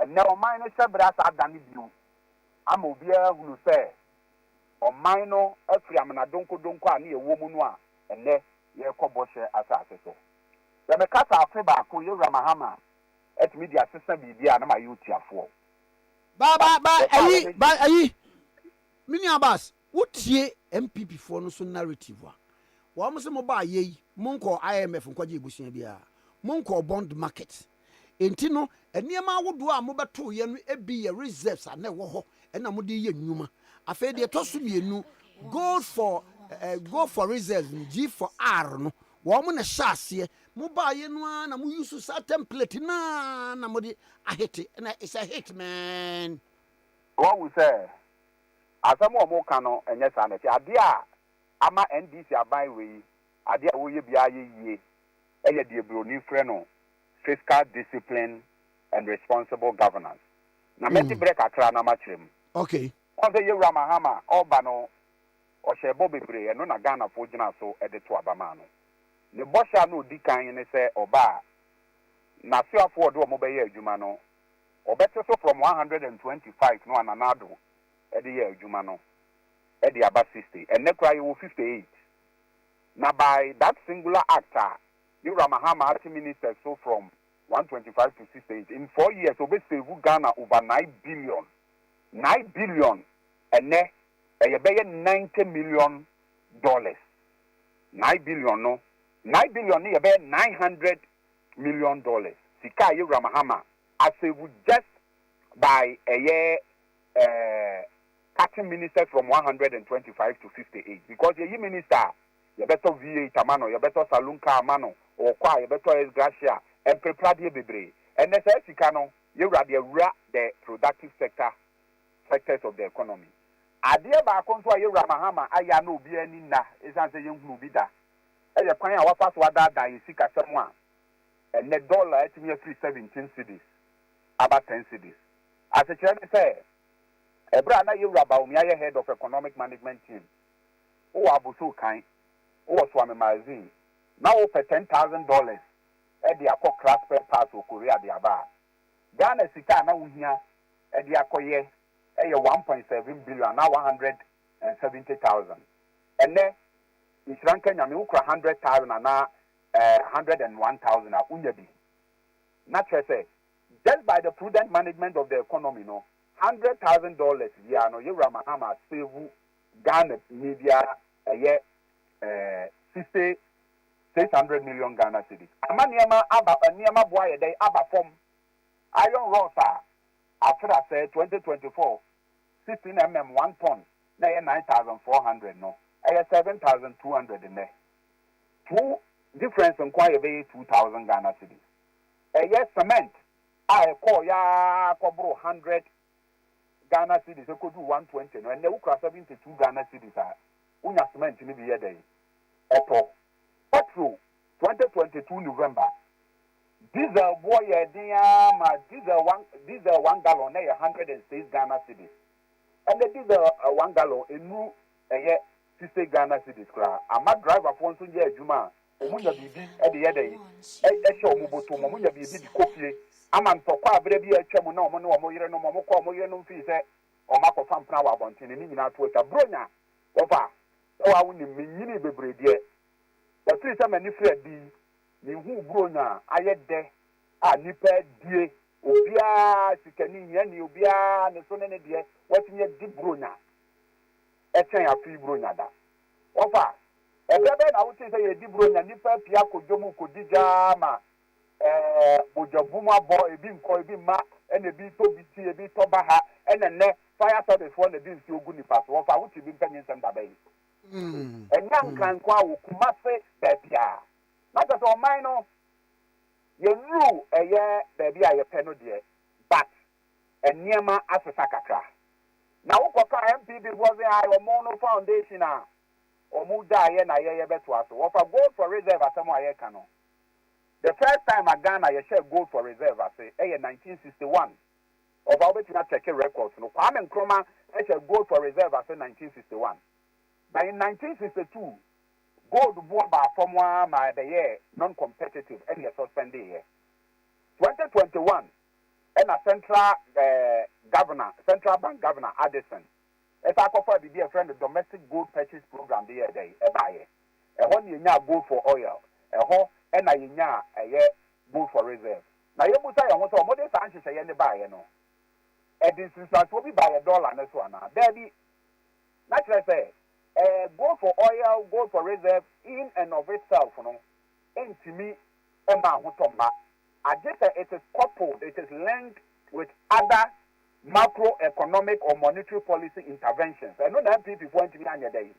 na o man no sebra sa adane biu ama obi a hunu se o man no afiri amana donko a na ye wo mu no a enne ye kɔbɔ hye asase so ya me kasa afe ba ko Owura Mahama etimi dia sesa bibia na ma yutiafo ayi mini Abass wotie NPP for no so narrative wa mo se mo ba ye monko IMF nkwaje ebusia bia monko bond market enti no eniema awodo a mo beto ye no ebi ye reserves na wo ho na mo de ye nnwuma afa de to so mienu go for reserves G for R no wo mo na hyase mo ba ye no na mo use sa template na mo de ahete na it's a hit man. What we say asamo mo kano enye sa na ti ade a ama NDC abai we ade a wo ye bia ye yie eye de broni frɛ no fiscal discipline and responsible governance na meti break akra na ma kyerem okay on say Owura Mahama oba no o shebo bebre no na Ghana fo gina so e de to abama no ne bosha no di kan ne se oba na so afo do mo be ye adwuma no obete so from 125 no ananado e de ye adwuma no e de aba 60 and ne cry wo 58 na by that singular actor Owura Mahama had ministers so from 125 to 68 in 4 years obe save Ghana over 9 billion and ne e be $90 million 9 billion no 9 billion ni be $900 million sika Owura Mahama save just by a year cutting ministers from 125 to 58 because the minister you better VA tamano you better salunka amano or kwa you better Gracia and prepare the bebre and the sika no you the productive sectors of the economy adia ba konso Owura Mahama aya no bi ani na esan se yenhunu bi da e ye kwan a wafa so wada da sika semu a and the dollar etimi 17 cedis about 10 cedis as a chairman say ebra na Owura ba umi aye head of economic management team o abuso kan o so am magazine now for $10,000 e de akọ class pass o Korea de aba Ghana sika na wo hia e de akoye 1.7 billion now 170,000 and then in Sri Lanka nyame ukra 100,000 na 101,000 a unyabi not say just by the prudent management of the economy no $100,000 via no Owura Mahama save Ghana media a year 600 million Ghana cedis amaniama aba niama boy day aba from iron rosa after I said 2024 16 mm 1 ton na 9,400 no 7,200 in there two difference in quite a 2,000 Ghana cedis. Yes, cement. I call ya cobro 100 Ghana cedis. I could do 120. And they will cross 72 Ghana cedis. Unya cement in the day. Eto. Petrol 2022 November. Diesel boy diesel one gallon 106 Ghana cedis. And the diesel 1 gallon in new 60 Ghana cedis. I'm a driver for 1 year Juma. Omunya bibi e de yede e show muboto omunya bibi di kofie ama ntokwa abere bi atwam na omo ne omo yere no omo kọ omo yere no mfi se omo akọfa mpna wa bontene ni nyina to eta bronya ofa e wa woni menyini bebredie the three time ni frɛ di ni hu bronya ayede a nipa die obia sikani hia ni obia ne so ne de watinye di bronya e chen afi bronya da ofa ebebe na wuti say ye di bronya nipa pia kojomu kodija ma bojabuma bo ebi nko ebi ma ene bi to bi ti ebi to ba ha ene ne fire service for na bi nsi ogu nipa so fa wuti bi mpanyin sem da bai enya nkan kwa wo kumase bebia na ta so man no ye ru eye bebia ye pe no de but eniema asesa kakra na wo kwa MPP was I mono foundation a omuda ye na ye beto aso wo fa gold for reserve asemo aye kano the first time a Ghana ye share gold for reserve ase 1961 oba obeti na check records no Kwame Nkrumah e share gold for reserve ase 1961 but in 1962 gold bought by from one my the year non competitive and ye suspended year 2021 and a central bank governor Addison. If I offer to be a friend of domestic gold purchase program the other day, a buyer, a one year gold for oil, a whole and a year gold for reserve. Now you must say, I want to model Sanchez a buyer, no. And this is will be by $1 and this one. Baby, naturally say, gold for oil, gold for reserve in and of itself, no. And to me, Emma Hutoma, I just say it is coupled, it is linked with other macroeconomic or monetary policy interventions. I know that people want to be on your day.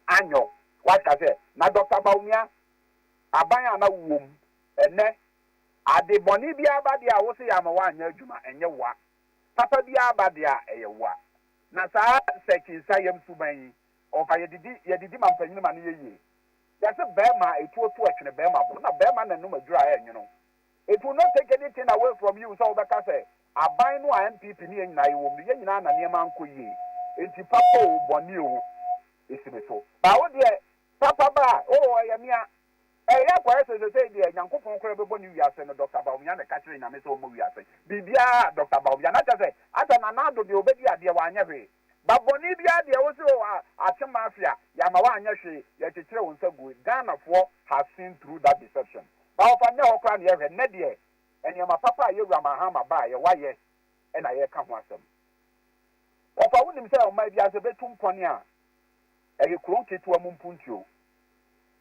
Annual. What I say? Now, Dr. Baumia, Abaya na womb, and ne, Ade Bonibia Badia, I will say I'm a 1 year Juma and your wa. Papa Dia Badia, a wa. Nasa, Seki, Sayam Subay, or Yadidiman Penman ye. That's a Bema, a 2 and a Bema, but not Bema and Numa dry, you know. It will not take anything away from you, so that I say. Abai no MPP ni nyina yi wo mu ye nyina na niema nkoyi enti papa o boni o esimeso ba wo de papa ba o ya mia ya kwa se de nyankopon kora be boni wiase no Dr. Baumia na ka kire nyame so mo wiase bibia Dr. Baumia na ta se ata na na do de obedi ade wa anya hwe ba boni bia de wo se o atema afia ya ma wa anya hwe ya kekire won sagu Ghana for has seen through that deception ba o fa ne ho kra ne hwe ne de and your papa, you John Mahama by your wire, and I come once them. Of I wouldn't say, might be as a betum ponia, and you clunk it to a mumpuntu.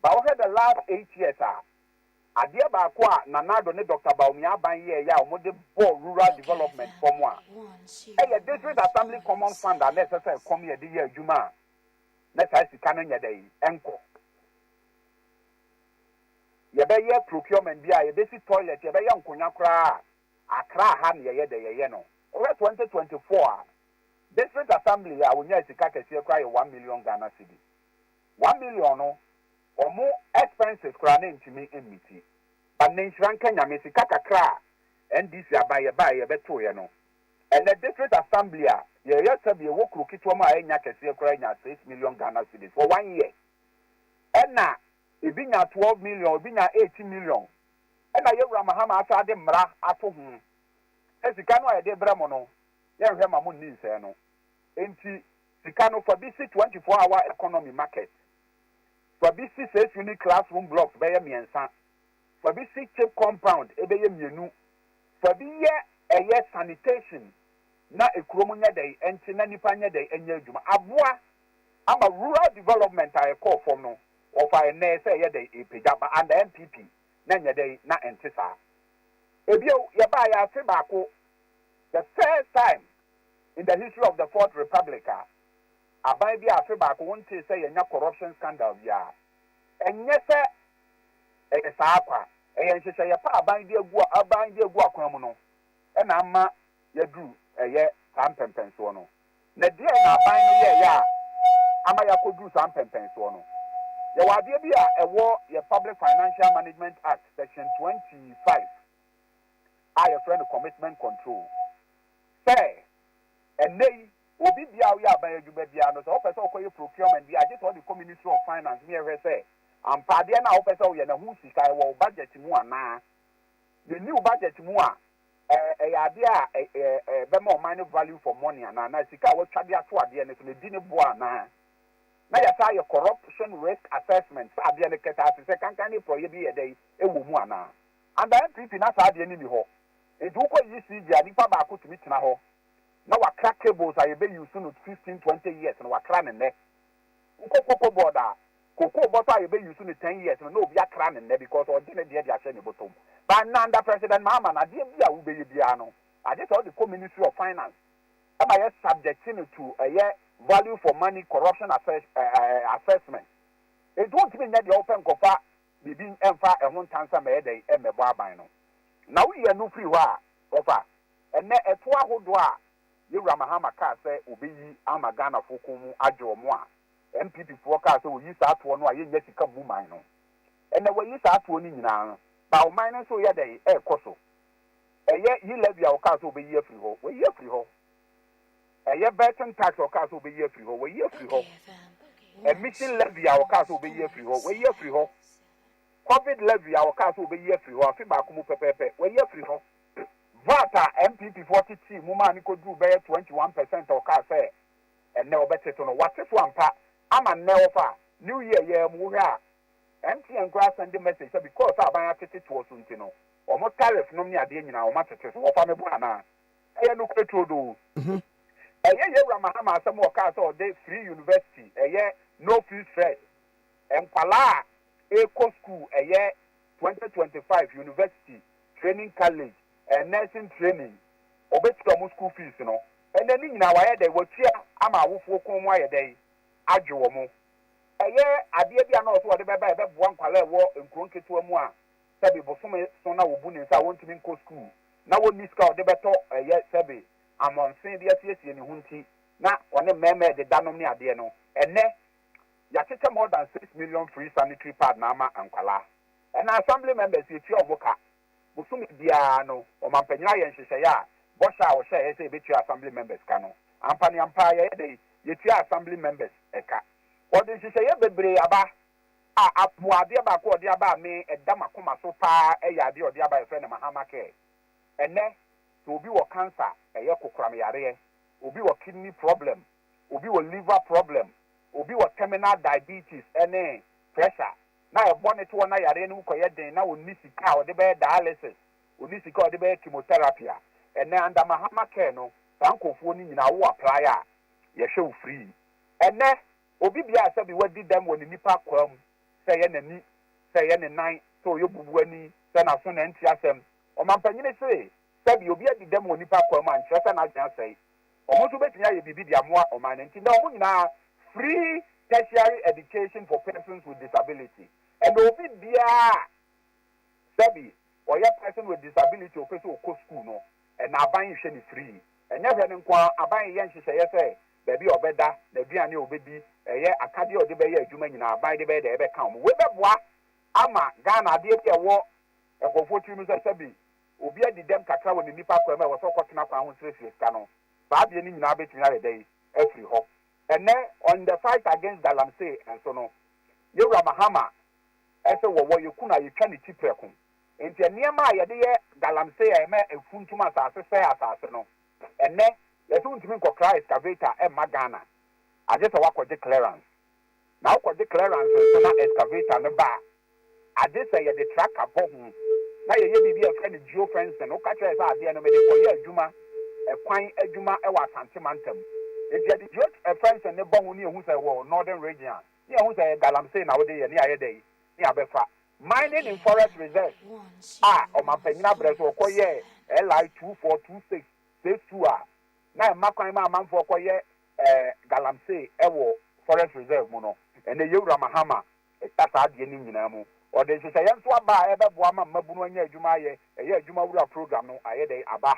But I had the last 8 years, a dear Bakwa, Nanado, Dr. Baumia, by year, the rural development from one. A district assembly common fund, and necessary come here, dear Juma. Let's ask the canon your day, Enko. You be ye procurement bia ye basic toilet ye be ye nkonya kra akra ha ne ye de ye no over 2024 district assembly a wonya sika kese kra ye 1 million Ghana cedi 1 million no omo expenses kra na ntimi emiti but ne nhranka nyame sika kakra NDC abaye ba ye beto ye no and the district assembly a ye sabi ye wokru kitwa ma enya kese kra nya 6 million Ghana cedi for 1 year na Ibinya 12 million, Ibinya 18 million. And I John Mahama after the Mra at home. As you can write the Bramono, young Hamamun needs, no. Enti, Sicano for BC 24-hour economy market. For BC 6 unique classroom blocks, by a miensa. For BC chip compound, Ebay Menu. For be a year sanitation. Na a Kromunya day, and Tinanipanya day, and Yajuma. Abua, I'm a rural development I call for no. Of I say ye day a pijama and the NPP, Nanya day, na entisa. Ebio, Yabaya Fibako, the first time in the history of the Fourth Republic, Abaya Fibako won't say a corruption scandal, ya. And yes, saa kwa nhyehyɛ yɛ pa aban de egu akwan mu no na ama yɛduru saa mpɛmpɛnsoɔ no na deɛ na aban no yɛ a ama yɛakɔduru saa mpɛmpɛnsoɔ no yɛwɔ adeɛ bi a ɛwɔ yɛ Public Financial Management Act section 25 a yɛfrɛ no commitment control sɛ ɛnɛ yi obi bia a woyɛ aban adwuma bia no sɛ wopɛ sɛ wokɔyɛ procurement bi agye sɛ wode kɔ Ministry of Finance ne yɛhwɛ sɛ ampadeɛ no a wopɛ sɛ woyɛ na ho sika wɔ wo budget mu anaa yɛni wo budget mu a ɛyɛ adeɛ a bɛma ɔman no value for money anaa na sika a wɔatwade ato adeɛ no so na di ne boa anaa na yɛsa yɛ corruption risk assessment sɛ adeɛ no kɛta ase sɛ kankan ne prɔyɛ bi yɛ dɛ ɛwɔ mu anaa anda NPP na saa adeɛ no ni hɔ nti wokɔ ECG a nipa baako tumi tena hɔ na wakra cables a yɛbɛyi so no 15-20 years na wakra ne nnɛ wokɔ board a koko bɔtɔ a yɛbɛyi so no 10 years na obi akra ne nnɛ because ɔde ne deɛ de ahyɛ ne bɔtɔm but na under President Mahama na adeɛ bi a wobɛyɛ biara no agye sɛ ɔde kɔ Ministry of Finance ɛma yɛ subjecting to value for money corruption assessment etu ntumi nyɛ deɛ ɔpɛ nkɔfa bibi ɛmfa ɛho ntansa ma yɛ dɛ ɛmɛbɔ aban no na woyɛ no firi hɔ a ɔfa ɛnɛ ɛto ahodoɔ a yɛwura Mahama kaa sɛ obeyi ama Ghana fo ko mu agye ɔmo a NPP foɔ kaa sɛ oyi saa toɔ no a yɛnyɛ sika mu man no ɛnɛ wɔyi saa toɔ no nyinaa no ba ɔman no nso yɛ dɛ ɛɛkɔ so ɛyɛ yi levy a ɔkaa sɛ obeyi afiri hɔ wɔyi afiri hɔ ɛyɛ betting tax a ɔkaa sɛ obeyi afiri hɔ wɔyi afiri hɔ emission levy a ɔkaa sɛ obeyi afiri hɔ wɔyi afiri hɔ COVID levy a ɔkaa sɛ obeyi afiri hɔ afi baako mu pɛpɛɛpɛ wɔyi afiri hɔ VAT a MPP 40 mu maa ni ko duru bɛyɛ 21% ɔkaa sɛ ɛnɛ ɔbɛtete no watefo ampa ama nnɛ ɔfa new year yɛ mu hwɛ a MTN kora send message sɛ because aban atete to so nti no ɔmo tariff no ne adeɛ nyinaa ɔmo atete so wɔfa me bo ana ɛyɛ no kretro do ɛyɛ yɛwura Mahama asɛm ɔkaa sɛ ɔde free university ɛyɛ no free stress nkwalaa eco school ɛyɛ 2025 university training college nursing training obetiko mo school fees no ɛnɛ ni nyinaa wayɛ dɛ wɔtua ama awofoɔ kon mu ayɛ dɛ adwe wɔ mo ɛyɛ adeɛ bi a na ɔso wɔde bɛba ɛbɛboa nkwalaa ɛwɔ nkuro nketewa mu a sɛbi bosome so na wɔbu ne nsa a wɔntumi nkɔ school na wɔnni sika ɔde bɛtɔ ɛyɛ sɛbi amɔnsen de asiesie ne ho nti na ɔne mɛɛmɛɛ de danom ne adeɛ no ɛnɛ yɛakyekyɛ more than 6 million free sanitary pad na ama nkwalaa ɛna assembly members yɛtua ɔmo ka bosome biara no ɔmampanyina yɛ nhyehyɛeɛ a bɔhyɛ a wɔhyɛ ɛyɛ sɛ yɛbɛtua assembly members ka no ampa ne ampa yɛyɛ dɛ yɛtua assembly members ɛka ɔde nhyehyɛeɛ bebree aba a apoadeɛ baako ɔde aba a me ɛda makoma so paa ɛyɛ adeɛ ɔde aba yɛfrɛ no Mahama care ɛnɛ sɛ obi wɔ cancer ɛyɛ kokoramyareɛ obi wɔ kidney problem obi wɔ liver problem obi wɔ terminal diabetes ɛne pressure na ɛbɔ ne to wɔ na yareɛ no kɔyɛ den na ɔnni sika a ɔde bɛyɛ dialysis ɔnni sika a ɔde bɛyɛ chemotherapy a ɛnɛ under Mahama care no saa nkɔfoɔ no nyinaa wo apply a yɛhwɛ wo free ɛnɛ obi bia sɛ bi wadi dɛm wɔ ne nipa kwa mu sɛ yɛ n'ani sɛ yɛ ne nan sɛ ɔyɛ bubu ani sɛ n'aso na nti asɛm ɔmampanyini se sɛ bi obi adi dɛm wɔ nipa kwa mu a nkyerɛ sɛ n'agye asɛe ɔmo nso bɛtumi ayɛ biribi de amoa ɔman no nti na ɔmo nyinaa free tertiary education for persons with disability and obi biara sɛbi ɔyɛ person with disability ɔpɛ sɛ ɔkɔ school no ɛna aban hwɛ ne free ɛnyɛ hwɛ ne nko a aban yɛ nhyehyɛeɛ sɛ baabi a ɔbɛda na aduane a ɔbɛdi ɛyɛ akadeɛ a ɔde bɛyɛ adwuma nyinaa aban de bɛyɛ dɛ ɛbɛka wɔn wobɛboa ama Ghana adeɛ bi a ɛwɔ nkɔfoɔ tiri mu sɛ sɛbi obi adi dɛm kakra wɔ ne nipa kwan mu a wɔsɛ ɔkɔtena kwan ho sirasire sika no saa adeɛ no nyinaa bɛtumi ayɛ dɛ afiri hɔ ɛnɛ on the fight against galamsey nso no yɛwura Mahama ɛsɛ wɔwɔ yɛkunu a yɛtwa ne ti prɛko nti nneɛma a yɛde yɛ galamsey a ɛmɛ efuntum asase sɛ asase no ɛnɛ yɛsɛ ntumi nkɔkra excavator ɛmma Ghana agye sɛ wakɔgye clearance na wakɔgye clearance nso na excavator no ba agye sɛ yɛde tracker bɔ ho na yɛyɛ biribi a ɛfrɛ no geofencing woka kyerɛ sɛ adeɛ no mede kɔyɛ adwuma ɛkwan adwuma ɛwɔ Asante Mantam nti yɛde geofencing ne bɔ ho ne yɛhu sɛ wɔ northern region ne yɛhu sɛ galamsey na wode yɛ ne ayɛ dɛ ne abɛfa mining in forest reserve a ɔmampanyina brɛ so ɔkɔyɛ LI 2426 phase 2 a na ɛma kwan ma amanfoɔ kɔyɛ galamsey ɛwɔ forest reserve mu no ɛnɛ yɛwura Mahama ɛta saa adeɛ no nyinaa mu or the Sayan Swaba, ever Buama Mabunya Jumaye, a year Jumawura program, no, I had a Abba,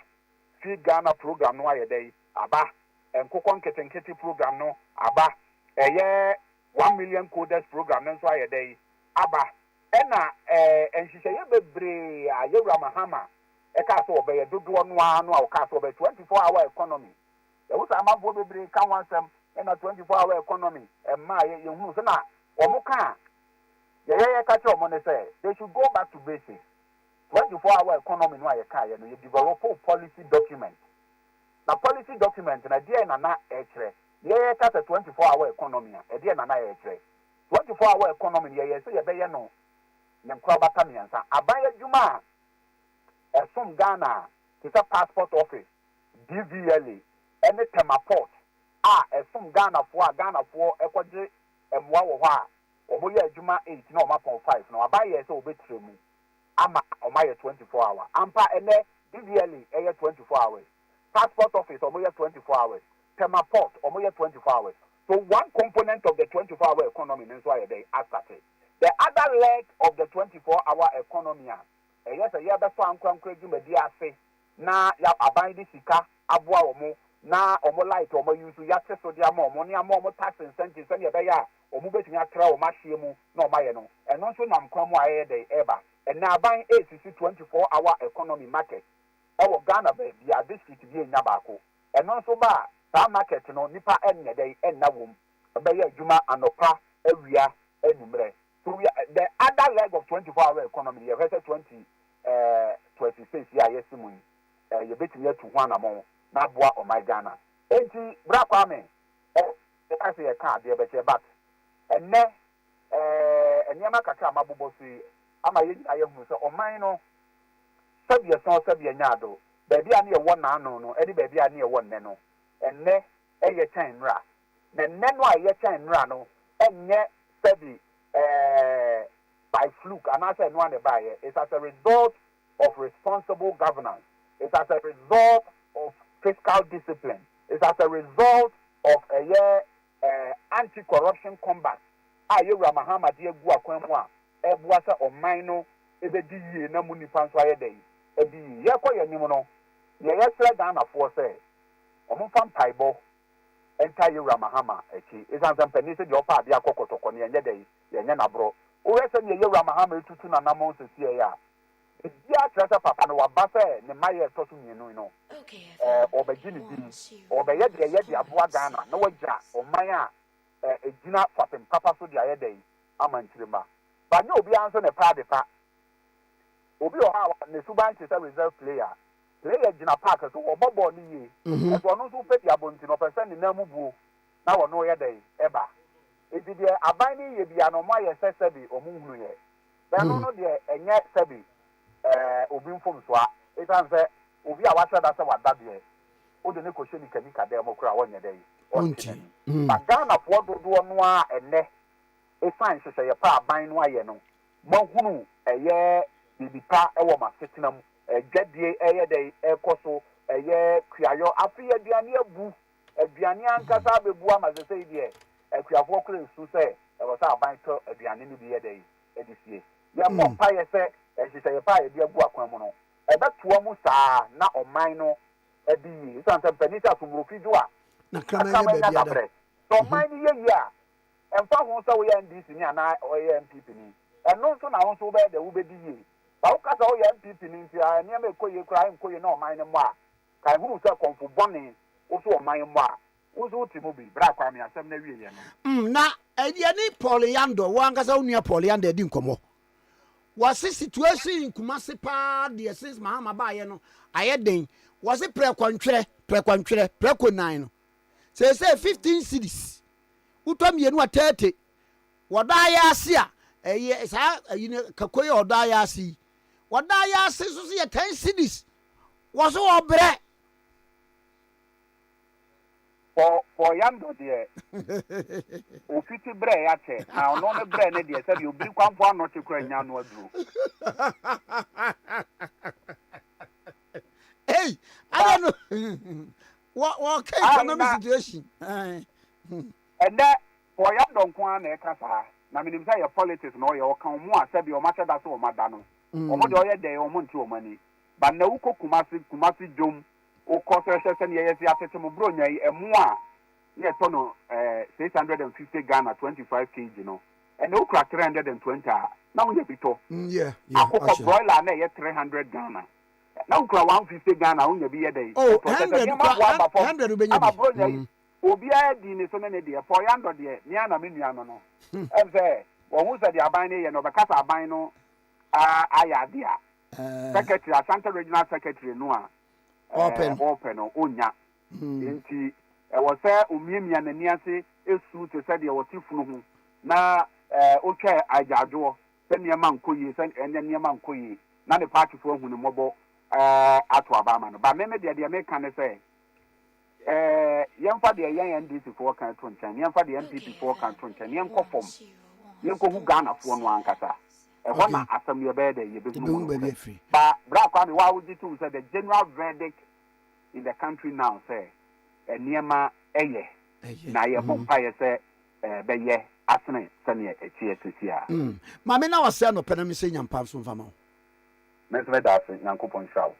Feed Ghana program, no, I had a Abba, and Kokon Kitty program, no, Abba, a year 1 million coders program, no, so I had a Abba, and she said, John Mahama, a castle by a good one, or castle by 24-hour economy. There was a man who bring come once and a 24-hour economy, and my young Musana, or Moka. The catch on money say they should go back to basics. 24-hour economy no ayeka and you develop a policy document. Now policy document na dia na na echre. Yeah, catch a 24-hour economy. A dia na na echre. 24-hour economy yeah say you be no. Nem kwa bata miansa. Abaya juma. Some Ghana it's a passport office. DVLA. Any temaport. Some Ghana for ekwaje emwa wo ha. Omoya juma 8 no mapon 5 no abaye so obetire mu ama omaye 24 hours ampa ene DVLA 24 hours passport office omoya 24 hours temaport omoya 24 hours so one component of the 24-hour economy is why they are started. The other leg of the 24-hour economy yes a year before ankwankreju media ase na ya abandi sika aboa omo na omo light omo use ya teso dia omo ni omo tax incentives and ye ya omo betumi atra o mahye mu na o maye no eno so nam kwam aye dey eba and na ban ACC 24-hour economy market e wo Ghana be bia district bi enya baako eno so ba that market no nipa enye dey enna wom be ya adwuma anopa awia enumre so the other leg of 24-hour economy ye verse 26 ya yesimu ye betumi atu ho anamo na boa o my Ghana enti bra kwame I say a card there but enne enyama kakra mabobosi ama ye ayehu so o man no sabia so sabia nyaado baabi a ne ye won na ano no edi baabi a ne ye won ne no enne eye chan nra na nne no a ye chan nra no enye sabi by fluke and I say no one by it's as a result of responsible governance, it's as a result of fiscal discipline, it's as a result of a year anti-corruption combat. John Mahama die gu akwanmu a ebuasa oman ebedi yie na mu nipa nso aye dey ebi ye koye nim no ye yesra Ghana for say omfam paibo enta John Mahama echi isansan pani se de opa ade akokotoko ne yenye dey yenye na bro o we se ne John Mahama etutu na namon sesie ya ebi atrasa papa no waba se ne maye tosu mienu no obegini bi obeye de aboa Ghana na wagya oman a ejina fatem papa so dia yedey amantirema ba nye obi anso ne prade pa obi o ha ne suban che reserve player jina park so obobo ni ye e so no so peti abonti no person ni namu buo na wo no yedey eba edi de aban ni ye bia no ma ye sesebi omunhunu ye ba no no de enye sebi obi mfom so a etanse obi a wahwe da se wada de o de ne ko hwe ni kanika de mo kura wonye dey onti Ghana for do no a enne e fan hwehwe ye pa aban no aye no mahunu eye bibipa e wo masetenam adwadie eye dey ekoso eye kuayo afi aduane aduane ankasa bebu amazese die akuafo kure nsu se e wo sa aban to aduane ni bi ye dey edisie ya mo pa ye se hwehwe ye pa ye de agu akwan mu no e betuo mu saa na oman no edi santam panita sumrufi do a na krama ye bebia so mine ye ya emfa ho so we NDC ni ana o ye NPP ni eno so na ho so be de wo be di ye ba wo kasa o ye NPP ni nti a ni am ekoye kra enkoye na o mine mo a kai hu so konfo bone wo so o mine mo a wo so ti mo bi bra kwa mi asem na wie ye no na eye ni Paul Yando wo ankasa onua Paul Yando edi nkomo was situation in Kumasi pa de since Mahama ba ye no aye den was it prekwantwere preko 9 no say 15 cities utom ye no 30 wodaya ase a eye sa ayine kakoye wodaya ase wodaya ase so ye 10 cities was o bre for Yando de ofiti bre ya che na ono ne bre ne de say obi kwamfo ano che kwa nya no aduro hey I don't know what economic situation and that for Yando kwa na e kasa na minim say your politics no your kan mu a se bi o ma che da so o ma da no o mo de o ye de o mo nti o mani ba na wo ko kumasi dom o ko se ne ye si atete mo bro nya emu a ne to no 650 Ghana 25 kg no and o kra 320 na wo ye bito yeah akoko broiler na ye 300 Ghana na wo kra 150 Ghana wo nya bi ye dey 100 be nya ama bro nya obi a di ne so ne de for yando de ne ana me nua no em say wo hu se de aban ne ye no be kasa aban no aya de a secretary Asante regional secretary no a open no onya nti e wo say omiemia nani ase esu te se de wo tifunu hu na otwa ajajo se niema nkoyi se niema nkoyi na the party for hu ne mobo ato abama no ba me de me kan say yɛmfa deɛ yɛn NDC foɔ kan to nkyɛn yɛmfa deɛ NPP foɔ kan to nkyɛn yɛnkɔ fam yɛnkɔ hu Ghana foɔ no ankasa ɛhɔ na asɛm yɛ bɛyɛ dɛ yɛbɛhu ba bra kwa me wa wogye to say the general verdict in the country now say nneɛma ɛyɛ na yɛbɔ mpa yɛ sɛ bɛyɛ asene sɛneɛ ɛkyiɛ sisi a maame na wasɛ no pɛ na me sɛ nyampa so mfa ma wo mɛsɛ bɛda ase nyankopɔn hwɛ wo